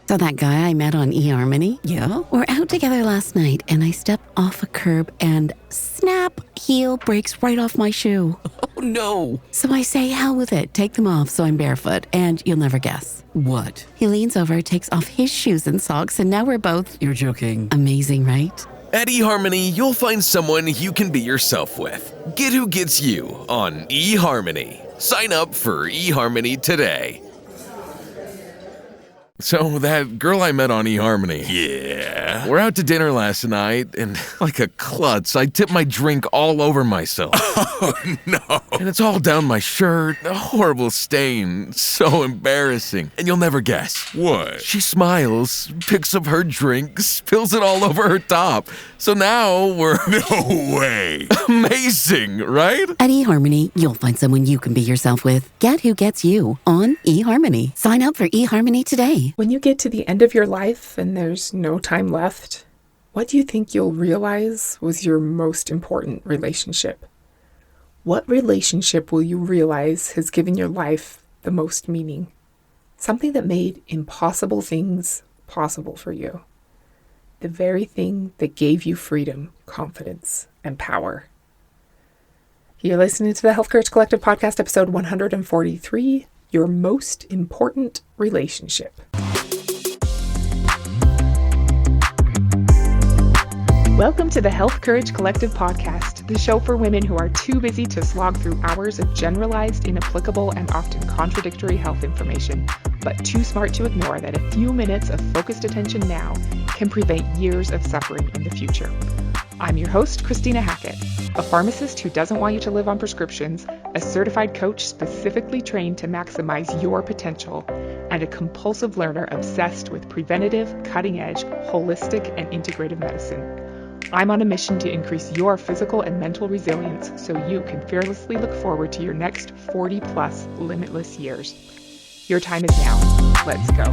So that guy I met on eHarmony? Yeah. We're out together last night and I step off a curb and snap, heel breaks right off my shoe. Oh no. So I say, hell with it, take them off so I'm barefoot, and you'll never guess. What? He leans over, takes off his shoes and socks, and now we're both... You're joking. Amazing, right? At eHarmony, you'll find someone you can be yourself with. Get who gets you on eHarmony. Sign up for eHarmony today. So that girl I met on eHarmony. Yeah. We're out to dinner last night, and like a klutz, I tipped my drink all over myself. Oh, no. And it's all down my shirt, a horrible stain, so embarrassing. And you'll never guess. What? She smiles, picks up her drink, spills it all over her top. So now we're... No way. Amazing, right? At eHarmony, you'll find someone you can be yourself with. Get who gets you on eHarmony. Sign up for eHarmony today. When you get to the end of your life and there's no time left, what do you think you'll realize was your most important relationship? What relationship will you realize has given your life the most meaning? Something that made impossible things possible for you. The very thing that gave you freedom, confidence, and power. You're listening to the Health Courage Collective podcast, episode 143, Your Most Important Relationship. Welcome to the Health Courage Collective podcast, the show for women who are too busy to slog through hours of generalized, inapplicable, and often contradictory health information, but too smart to ignore that a few minutes of focused attention now can prevent years of suffering in the future. I'm your host, Christina Hackett, a pharmacist who doesn't want you to live on prescriptions, a certified coach specifically trained to maximize your potential, and a compulsive learner obsessed with preventative, cutting-edge, holistic, and integrative medicine. I'm on a mission to increase your physical and mental resilience so you can fearlessly look forward to your next 40-plus limitless years. Your time is now. Let's go.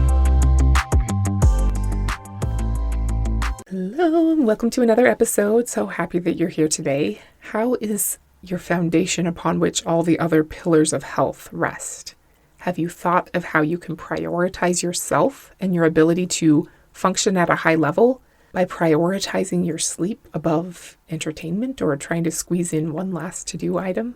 Hello, and welcome to another episode. So happy that you're here today. How is your foundation upon which all the other pillars of health rest? Have you thought of how you can prioritize yourself and your ability to function at a high level by prioritizing your sleep above entertainment or trying to squeeze in one last to-do item?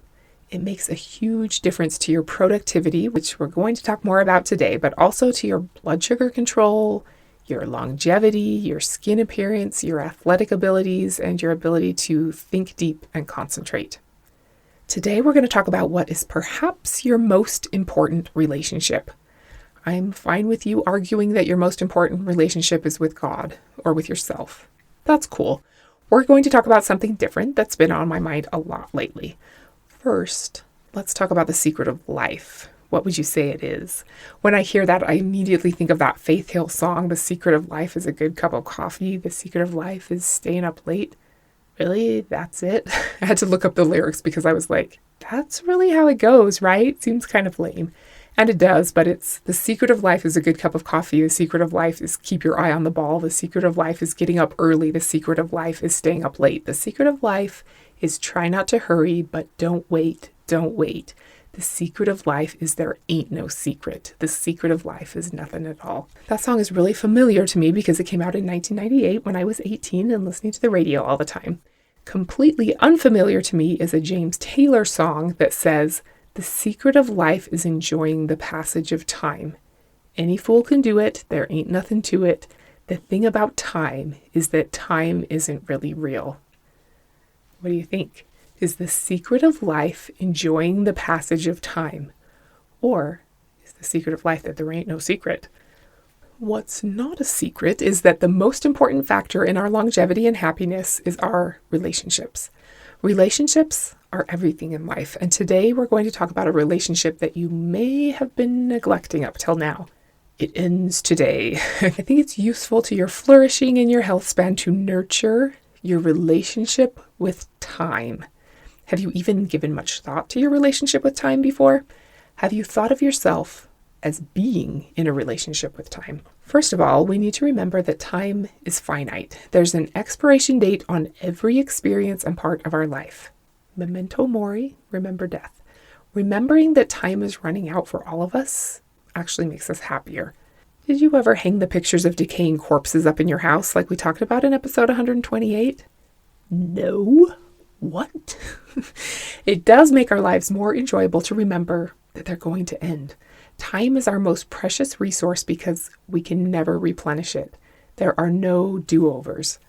It makes a huge difference to your productivity, which we're going to talk more about today, but also to your blood sugar control, your longevity, your skin appearance, your athletic abilities, and your ability to think deep and concentrate. Today, we're going to talk about what is perhaps your most important relationship. I'm fine with you arguing that your most important relationship is with God or with yourself. That's cool. We're going to talk about something different that's been on my mind a lot lately. First, let's talk about the secret of life. What would you say it is? When I hear that, I immediately think of that Faith Hill song, The Secret of Life is a Good Cup of Coffee. The secret of life is staying up late. Really? That's it? I had to look up the lyrics because I was like, that's really how it goes, right? Seems kind of lame. And it does, but it's the secret of life is a good cup of coffee. The secret of life is keep your eye on the ball. The secret of life is getting up early. The secret of life is staying up late. The secret of life is try not to hurry, but don't wait. Don't wait. The secret of life is there ain't no secret. The secret of life is nothing at all. That song is really familiar to me because it came out in 1998 when I was 18 and listening to the radio all the time. Completely unfamiliar to me is a James Taylor song that says, the secret of life is enjoying the passage of time. Any fool can do it. There ain't nothing to it. The thing about time is that time isn't really real. What do you think? Is the secret of life enjoying the passage of time? Or is the secret of life that there ain't no secret? What's not a secret is that the most important factor in our longevity and happiness is our relationships. Relationships are everything in life. And today we're going to talk about a relationship that you may have been neglecting up till now. It ends today. I think it's useful to your flourishing and your health span to nurture your relationship with time. Have you even given much thought to your relationship with time before? Have you thought of yourself as being in a relationship with time? First of all, we need to remember that time is finite. There's an expiration date on every experience and part of our life. Memento mori, remember death. Remembering that time is running out for all of us actually makes us happier. Did you ever hang the pictures of decaying corpses up in your house like we talked about in episode 128? No. What? It does make our lives more enjoyable to remember that they're going to end. Time is our most precious resource because we can never replenish it. There are no do-overs.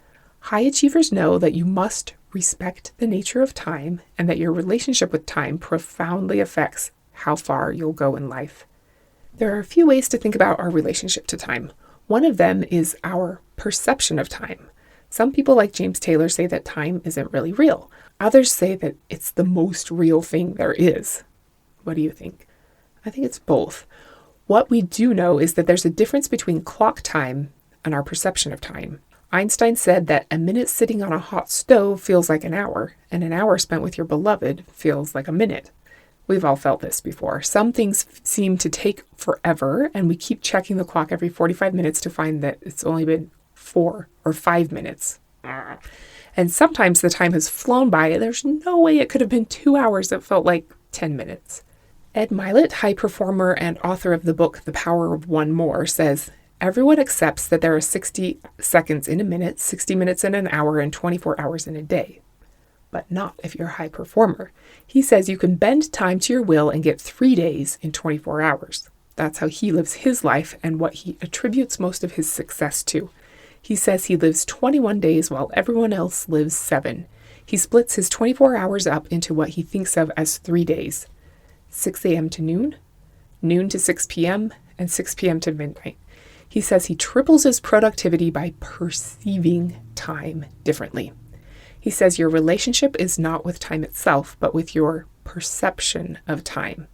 High achievers know that you must respect the nature of time and that your relationship with time profoundly affects how far you'll go in life. There are a few ways to think about our relationship to time. One of them is our perception of time. Some people like James Taylor say that time isn't really real. Others say that it's the most real thing there is. What do you think? I think it's both. What we do know is that there's a difference between clock time and our perception of time. Einstein said that a minute sitting on a hot stove feels like an hour, and an hour spent with your beloved feels like a minute. We've all felt this before. Some things seem to take forever, and we keep checking the clock every 45 minutes to find that it's only been 4 or 5 minutes. And sometimes the time has flown by, and there's no way it could have been 2 hours. It felt like 10 minutes. Ed Mylett, high performer and author of the book The Power of One More, says, everyone accepts that there are 60 seconds in a minute, 60 minutes in an hour, and 24 hours in a day. But not if you're a high performer. He says you can bend time to your will and get 3 days in 24 hours. That's how he lives his life and what he attributes most of his success to. He says he lives 21 days while everyone else lives 7. He splits his 24 hours up into what he thinks of as 3 days. 6 a.m. to noon, noon to 6 p.m., and 6 p.m. to midnight. He says he triples his productivity by perceiving time differently. He says your relationship is not with time itself, but with your perception of time.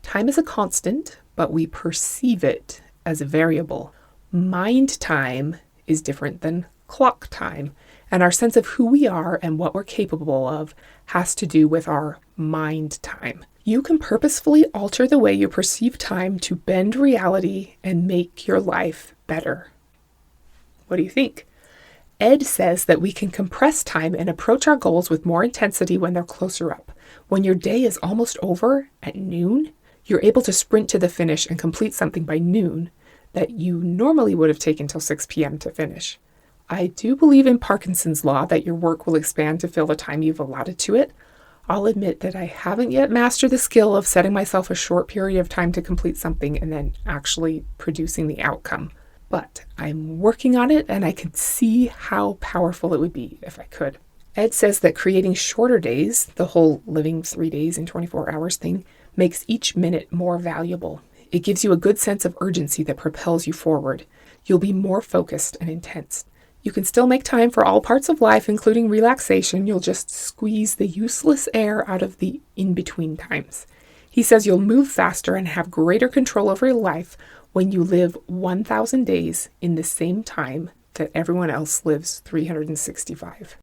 Time is a constant, but we perceive it as a variable. Mind time is different than clock time, and our sense of who we are and what we're capable of has to do with our mind time. You can purposefully alter the way you perceive time to bend reality and make your life better. What do you think? Ed says that we can compress time and approach our goals with more intensity when they're closer up. When your day is almost over at noon, you're able to sprint to the finish and complete something by noon that you normally would have taken till 6 p.m. to finish. I do believe in Parkinson's law that your work will expand to fill the time you've allotted to it. I'll admit that I haven't yet mastered the skill of setting myself a short period of time to complete something and then actually producing the outcome. But I'm working on it, and I can see how powerful it would be if I could. Ed says that creating shorter days, the whole living 3 days in 24 hours thing, makes each minute more valuable. It gives you a good sense of urgency that propels you forward. You'll be more focused and intense. You can still make time for all parts of life, including relaxation. You'll just squeeze the useless air out of the in-between times. He says you'll move faster and have greater control over your life when you live 1,000 days in the same time that everyone else lives 365.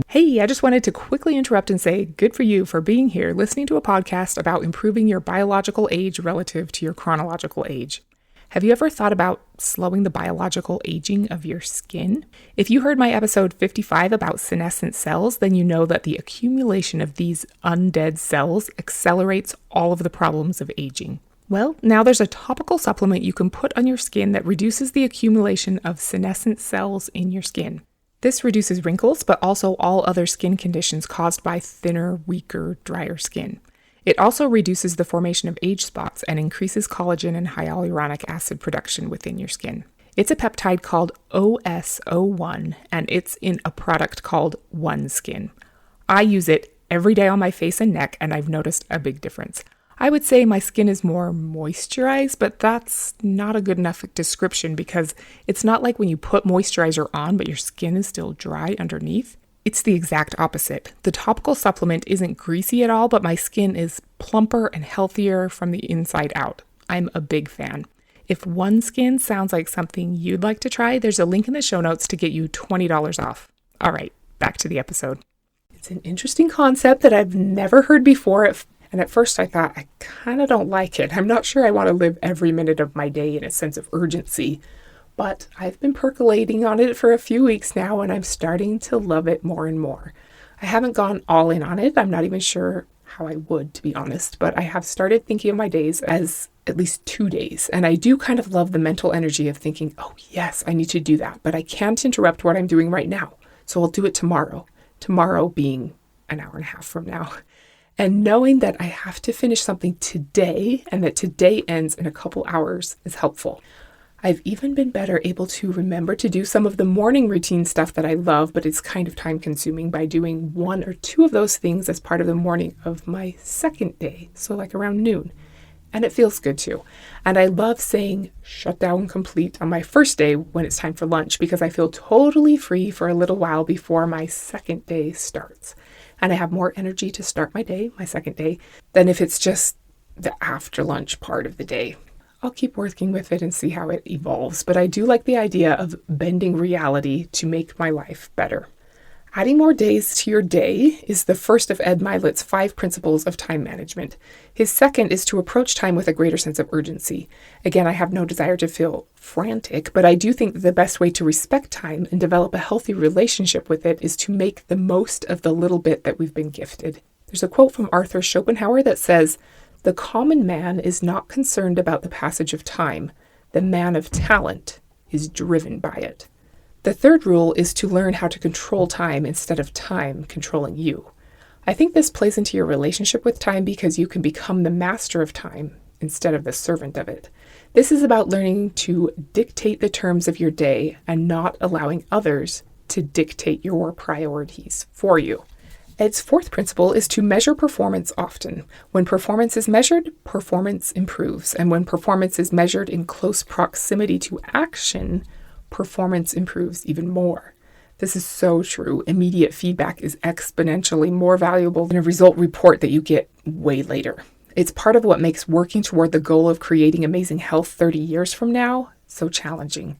Hey, I just wanted to quickly interrupt and say good for you for being here listening to a podcast about improving your biological age relative to your chronological age. Have you ever thought about slowing the biological aging of your skin? If you heard my episode 55 about senescent cells, then you know that the accumulation of these undead cells accelerates all of the problems of aging. Well, now there's a topical supplement you can put on your skin that reduces the accumulation of senescent cells in your skin. This reduces wrinkles, but also all other skin conditions caused by thinner, weaker, drier skin. It also reduces the formation of age spots and increases collagen and hyaluronic acid production within your skin. It's a peptide called OS01, and it's in a product called OneSkin. I use it every day on my face and neck, and I've noticed a big difference. I would say my skin is more moisturized, but that's not a good enough description because it's not like when you put moisturizer on, but your skin is still dry underneath. It's the exact opposite. The topical supplement isn't greasy at all, but my skin is plumper and healthier from the inside out. I'm a big fan. If OneSkin sounds like something you'd like to try, there's a link in the show notes to get you $20 off. All right, back to the episode. It's an interesting concept that I've never heard before. And at first I thought, I kind of don't like it. I'm not sure I want to live every minute of my day in a sense of urgency. But I've been percolating on it for a few weeks now, and I'm starting to love it more and more. I haven't gone all in on it. I'm not even sure how I would, to be honest. But I have started thinking of my days as at least 2 days. And I do kind of love the mental energy of thinking, oh yes, I need to do that, but I can't interrupt what I'm doing right now. So I'll do it tomorrow. Tomorrow being an hour and a half from now. And knowing that I have to finish something today and that today ends in a couple hours is helpful. I've even been better able to remember to do some of the morning routine stuff that I love, but it's kind of time consuming, by doing 1 or 2 of those things as part of the morning of my second day. So like around noon. And it feels good too. And I love saying shutdown complete on my first day when it's time for lunch, because I feel totally free for a little while before my second day starts. And I have more energy to start my day, my second day, than if it's just the after lunch part of the day. I'll keep working with it and see how it evolves, but I do like the idea of bending reality to make my life better. Adding more days to your day is the first of Ed Mylett's 5 principles of time management. His second is to approach time with a greater sense of urgency. Again, I have no desire to feel frantic, but I do think that the best way to respect time and develop a healthy relationship with it is to make the most of the little bit that we've been gifted. There's a quote from Arthur Schopenhauer that says, "The common man is not concerned about the passage of time. The man of talent is driven by it." The third rule is to learn how to control time instead of time controlling you. I think this plays into your relationship with time because you can become the master of time instead of the servant of it. This is about learning to dictate the terms of your day and not allowing others to dictate your priorities for you. Ed's 4th principle is to measure performance often. When performance is measured, performance improves. And when performance is measured in close proximity to action, performance improves even more. This is so true. Immediate feedback is exponentially more valuable than a result report that you get way later. It's part of what makes working toward the goal of creating amazing health 30 years from now so challenging.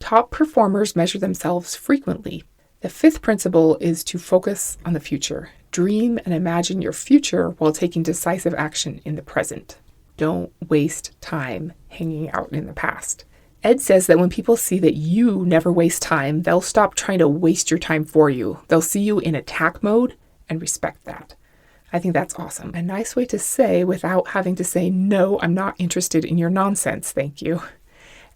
Top performers measure themselves frequently. The 5th principle is to focus on the future. Dream and imagine your future while taking decisive action in the present. Don't waste time hanging out in the past. Ed says that when people see that you never waste time, they'll stop trying to waste your time for you. They'll see you in attack mode and respect that. I think that's awesome. A nice way to say without having to say, no, I'm not interested in your nonsense, thank you.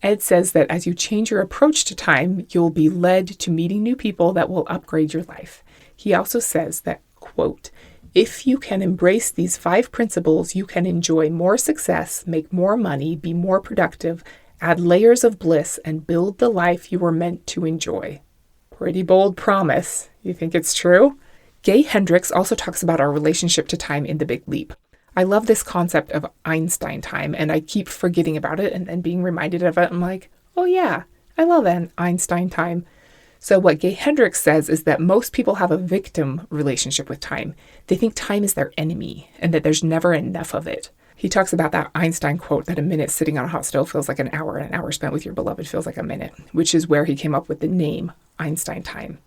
Ed says that as you change your approach to time, you'll be led to meeting new people that will upgrade your life. He also says that, quote, "If you can embrace these 5 principles, you can enjoy more success, make more money, be more productive, add layers of bliss, and build the life you were meant to enjoy." Pretty bold promise. You think it's true? Gay Hendricks also talks about our relationship to time in The Big Leap. I love this concept of Einstein time, and I keep forgetting about it and then being reminded of it. I'm like, oh yeah, I love Einstein time. So what Gay Hendricks says is that most people have a victim relationship with time. They think time is their enemy and that there's never enough of it. He talks about that Einstein quote that a minute sitting on a hot stove feels like an hour, and an hour spent with your beloved feels like a minute, which is where he came up with the name Einstein time.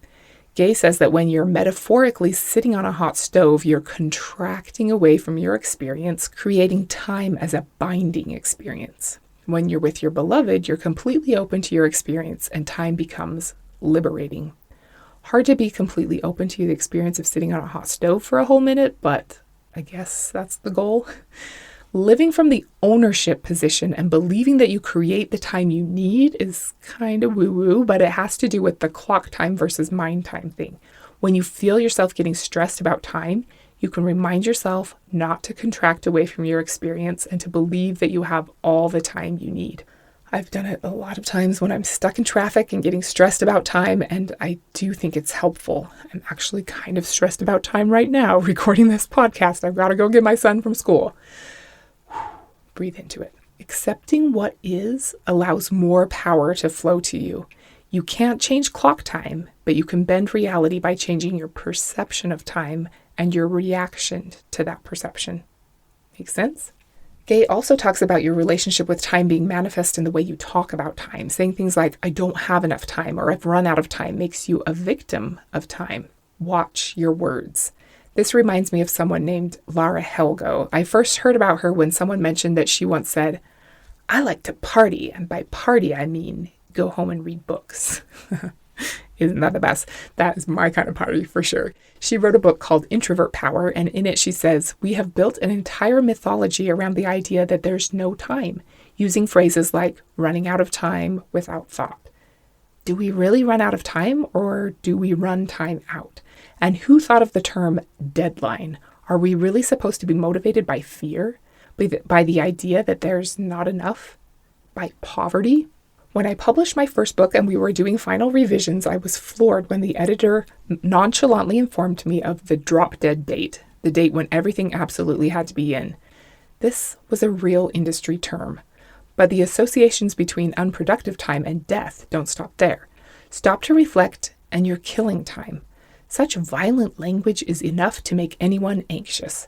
Gay says that when you're metaphorically sitting on a hot stove, you're contracting away from your experience, creating time as a binding experience. When you're with your beloved, you're completely open to your experience, and time becomes liberating. Hard to be completely open to the experience of sitting on a hot stove for a whole minute, but I guess that's the goal. Living from the ownership position and believing that you create the time you need is kind of woo-woo, but it has to do with the clock time versus mind time thing. When you feel yourself getting stressed about time, you can remind yourself not to contract away from your experience and to believe that you have all the time you need. I've done it a lot of times when I'm stuck in traffic and getting stressed about time, and I do think it's helpful. I'm actually kind of stressed about time right now, recording this podcast. I've got to go get my son from school. Breathe into it. Accepting what is allows more power to flow to you. You can't change clock time, but you can bend reality by changing your perception of time and your reaction to that perception. Make sense? Gay also talks about your relationship with time being manifest in the way you talk about time. Saying things like, I don't have enough time, or I've run out of time, makes you a victim of time. Watch your words. This reminds me of someone named Lara Helgo. I first heard about her when someone mentioned that she once said, I like to party, and by party I mean go home and read books. Isn't that the best? That is my kind of party for sure. She wrote a book called Introvert Power, and in it she says, "We have built an entire mythology around the idea that there's no time, using phrases like running out of time without thought." Do we really run out of time, or do we run time out? And who thought of the term deadline? Are we really supposed to be motivated by fear? By the idea that there's not enough? By poverty? When I published my first book and we were doing final revisions, I was floored when the editor nonchalantly informed me of the drop-dead date, the date when everything absolutely had to be in. This was a real industry term. But the associations between unproductive time and death don't stop there. Stop to reflect, and you're killing time. Such violent language is enough to make anyone anxious.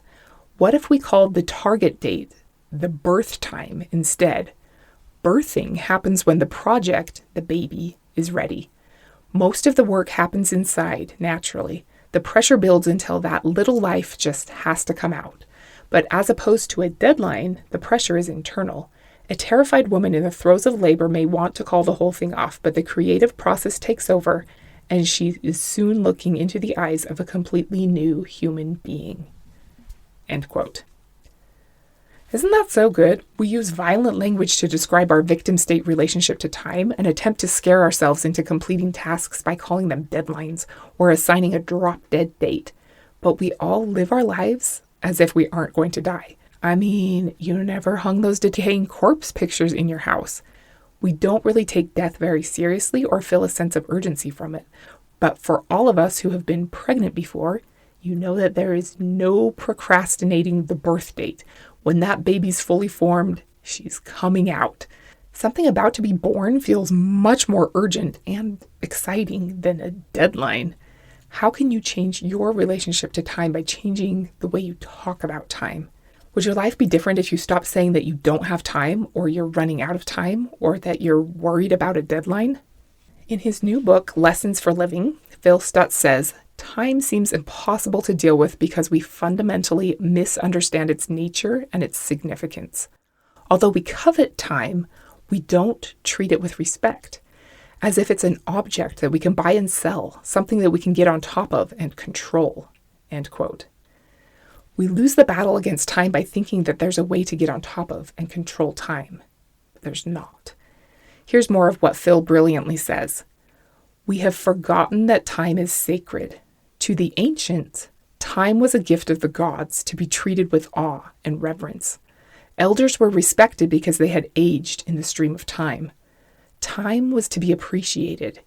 What if we called the target date the birth time instead? Birthing happens when the project, the baby, is ready. Most of the work happens inside, naturally. The pressure builds until that little life just has to come out. But as opposed to a deadline, the pressure is internal. A terrified woman in the throes of labor may want to call the whole thing off, but the creative process takes over, and she is soon looking into the eyes of a completely new human being. End quote. Isn't that so good? We use violent language to describe our victim state relationship to time and attempt to scare ourselves into completing tasks by calling them deadlines or assigning a drop-dead date. But we all live our lives as if we aren't going to die. I mean, you never hung those decaying corpse pictures in your house. We don't really take death very seriously or feel a sense of urgency from it. But for all of us who have been pregnant before, you know that there is no procrastinating the birth date. When that baby's fully formed, she's coming out. Something about to be born feels much more urgent and exciting than a deadline. How can you change your relationship to time by changing the way you talk about time? Would your life be different if you stopped saying that you don't have time, or you're running out of time, or that you're worried about a deadline? In his new book, Lessons for Living, Phil Stutz says, "Time seems impossible to deal with because we fundamentally misunderstand its nature and its significance. Although we covet time, we don't treat it with respect, as if it's an object that we can buy and sell, something that we can get on top of and control." End quote. We lose the battle against time by thinking that there's a way to get on top of and control time. But there's not. Here's more of what Phil brilliantly says. "We have forgotten that time is sacred. To the ancients, time was a gift of the gods to be treated with awe and reverence. Elders were respected because they had aged in the stream of time. Time was to be appreciated.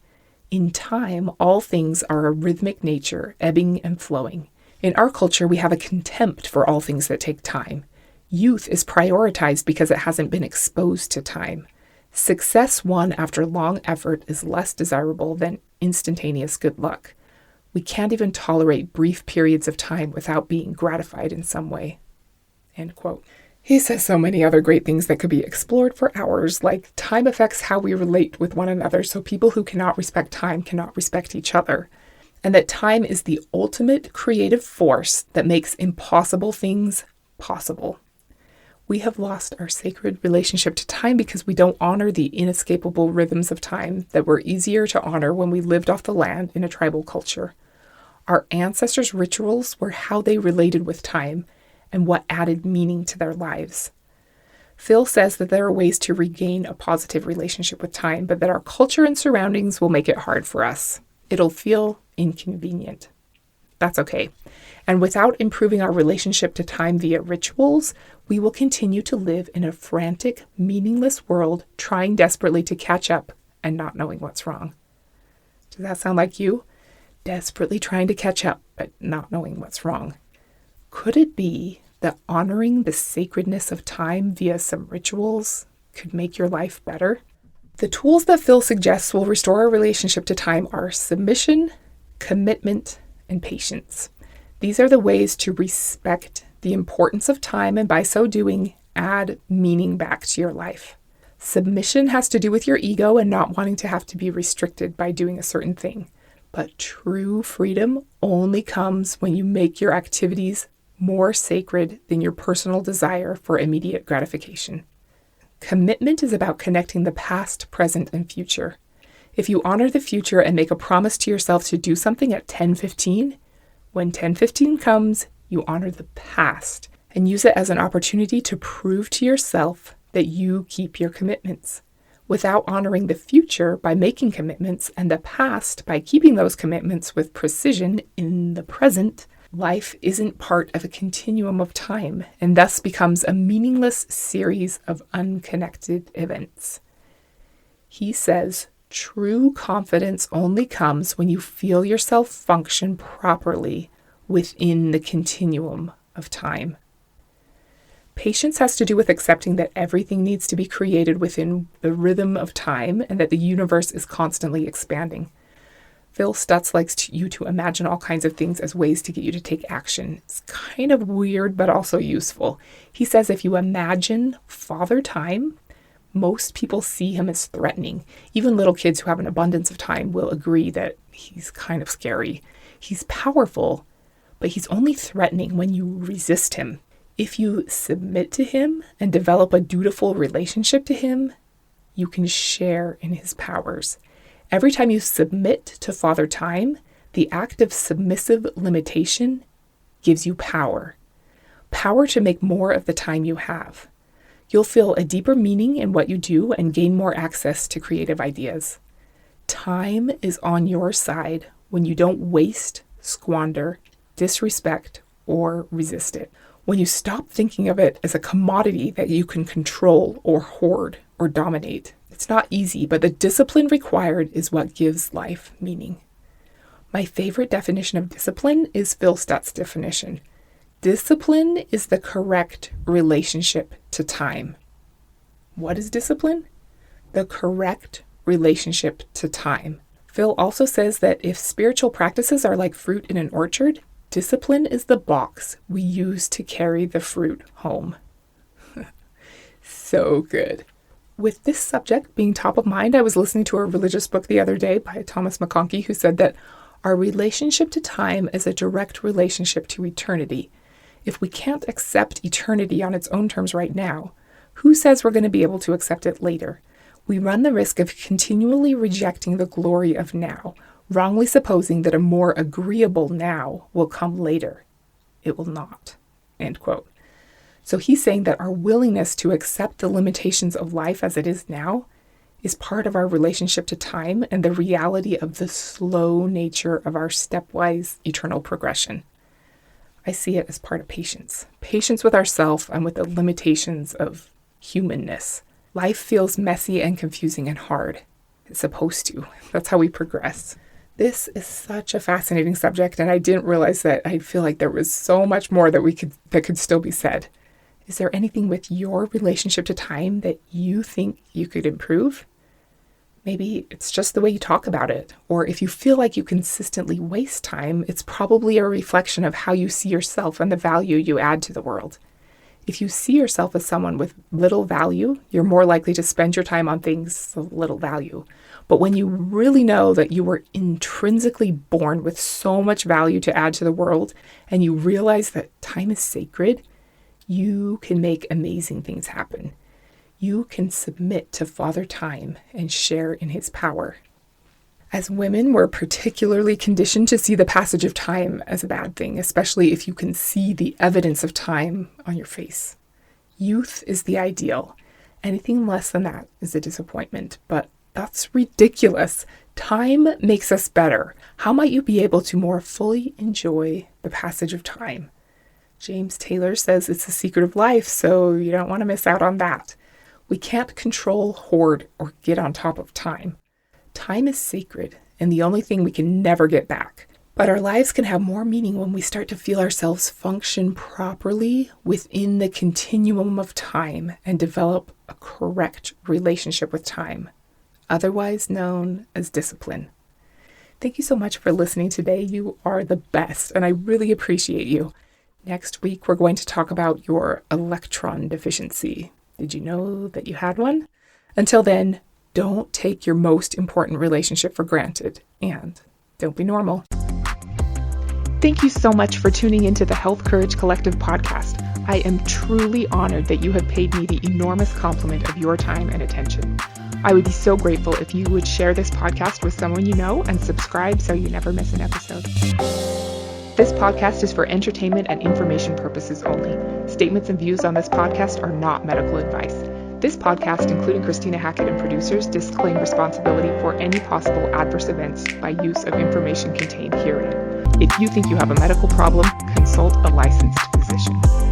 In time, all things are a rhythmic nature, ebbing and flowing. In our culture, we have a contempt for all things that take time. Youth is prioritized because it hasn't been exposed to time. Success won after long effort is less desirable than instantaneous good luck. We can't even tolerate brief periods of time without being gratified in some way." End quote. He says so many other great things that could be explored for hours, like time affects how we relate with one another, so people who cannot respect time cannot respect each other. And that time is the ultimate creative force that makes impossible things possible. We have lost our sacred relationship to time because we don't honor the inescapable rhythms of time that were easier to honor when we lived off the land in a tribal culture. Our ancestors' rituals were how they related with time and what added meaning to their lives. Phil says that there are ways to regain a positive relationship with time, but that our culture and surroundings will make it hard for us. It'll feel inconvenient. That's okay. And without improving our relationship to time via rituals, we will continue to live in a frantic, meaningless world, trying desperately to catch up and not knowing what's wrong. Does that sound like you? Desperately trying to catch up, but not knowing what's wrong. Could it be that honoring the sacredness of time via some rituals could make your life better? The tools that Phil suggests will restore our relationship to time are submission, commitment, and patience. These are the ways to respect the importance of time and by so doing, add meaning back to your life. Submission has to do with your ego and not wanting to have to be restricted by doing a certain thing. But true freedom only comes when you make your activities more sacred than your personal desire for immediate gratification. Commitment is about connecting the past, present, and future. If you honor the future and make a promise to yourself to do something at 10:15, when 10:15 comes, you honor the past and use it as an opportunity to prove to yourself that you keep your commitments. Without honoring the future by making commitments and the past by keeping those commitments with precision in the present, life isn't part of a continuum of time and thus becomes a meaningless series of unconnected events. He says, true confidence only comes when you feel yourself function properly within the continuum of time. Patience has to do with accepting that everything needs to be created within the rhythm of time and that the universe is constantly expanding. Phil Stutz likes you to imagine all kinds of things as ways to get you to take action. It's kind of weird, but also useful. He says if you imagine Father Time, most people see him as threatening. Even little kids who have an abundance of time will agree that he's kind of scary. He's powerful, but he's only threatening when you resist him. If you submit to him and develop a dutiful relationship to him, you can share in his powers. Every time you submit to Father Time, the act of submissive limitation gives you power. Power to make more of the time you have. You'll feel a deeper meaning in what you do and gain more access to creative ideas. Time is on your side when you don't waste, squander, disrespect, or resist it. When you stop thinking of it as a commodity that you can control or hoard or dominate. It's not easy, but the discipline required is what gives life meaning. My favorite definition of discipline is Phil Stutz's definition. Discipline is the correct relationship to time. What is discipline? The correct relationship to time. Phil also says that if spiritual practices are like fruit in an orchard, discipline is the box we use to carry the fruit home. So good. With this subject being top of mind, I was listening to a religious book the other day by Thomas McConkie, who said that our relationship to time is a direct relationship to eternity. If we can't accept eternity on its own terms right now, who says we're going to be able to accept it later? We run the risk of continually rejecting the glory of now, wrongly supposing that a more agreeable now will come later. It will not. End quote. So he's saying that our willingness to accept the limitations of life as it is now is part of our relationship to time and the reality of the slow nature of our stepwise eternal progression. I see it as part of patience. Patience with ourselves and with the limitations of humanness. Life feels messy and confusing and hard. It's supposed to. That's how we progress. This is such a fascinating subject, and I didn't realize that I feel like there was so much more that could still be said. Is there anything with your relationship to time that you think you could improve? Maybe it's just the way you talk about it. Or if you feel like you consistently waste time, it's probably a reflection of how you see yourself and the value you add to the world. If you see yourself as someone with little value, you're more likely to spend your time on things of little value. But when you really know that you were intrinsically born with so much value to add to the world, and you realize that time is sacred, you can make amazing things happen. You can submit to Father Time and share in his power. As women, we're particularly conditioned to see the passage of time as a bad thing, especially if you can see the evidence of time on your face. Youth is the ideal. Anything less than that is a disappointment, but that's ridiculous. Time makes us better. How might you be able to more fully enjoy the passage of time? James Taylor says it's the secret of life, so you don't want to miss out on that. We can't control, hoard, or get on top of time. Time is sacred, and the only thing we can never get back. But our lives can have more meaning when we start to feel ourselves function properly within the continuum of time and develop a correct relationship with time, otherwise known as discipline. Thank you so much for listening today. You are the best, and I really appreciate you. Next week, we're going to talk about your electron deficiency. Did you know that you had one? Until then, don't take your most important relationship for granted, and don't be normal. Thank you so much for tuning into the Health Courage Collective podcast. I am truly honored that you have paid me the enormous compliment of your time and attention. I would be so grateful if you would share this podcast with someone you know and subscribe so you never miss an episode. This podcast is for entertainment and information purposes only. Statements and views on this podcast are not medical advice. This podcast, including Christina Hackett and producers, disclaim responsibility for any possible adverse events by use of information contained herein. If you think you have a medical problem, consult a licensed physician.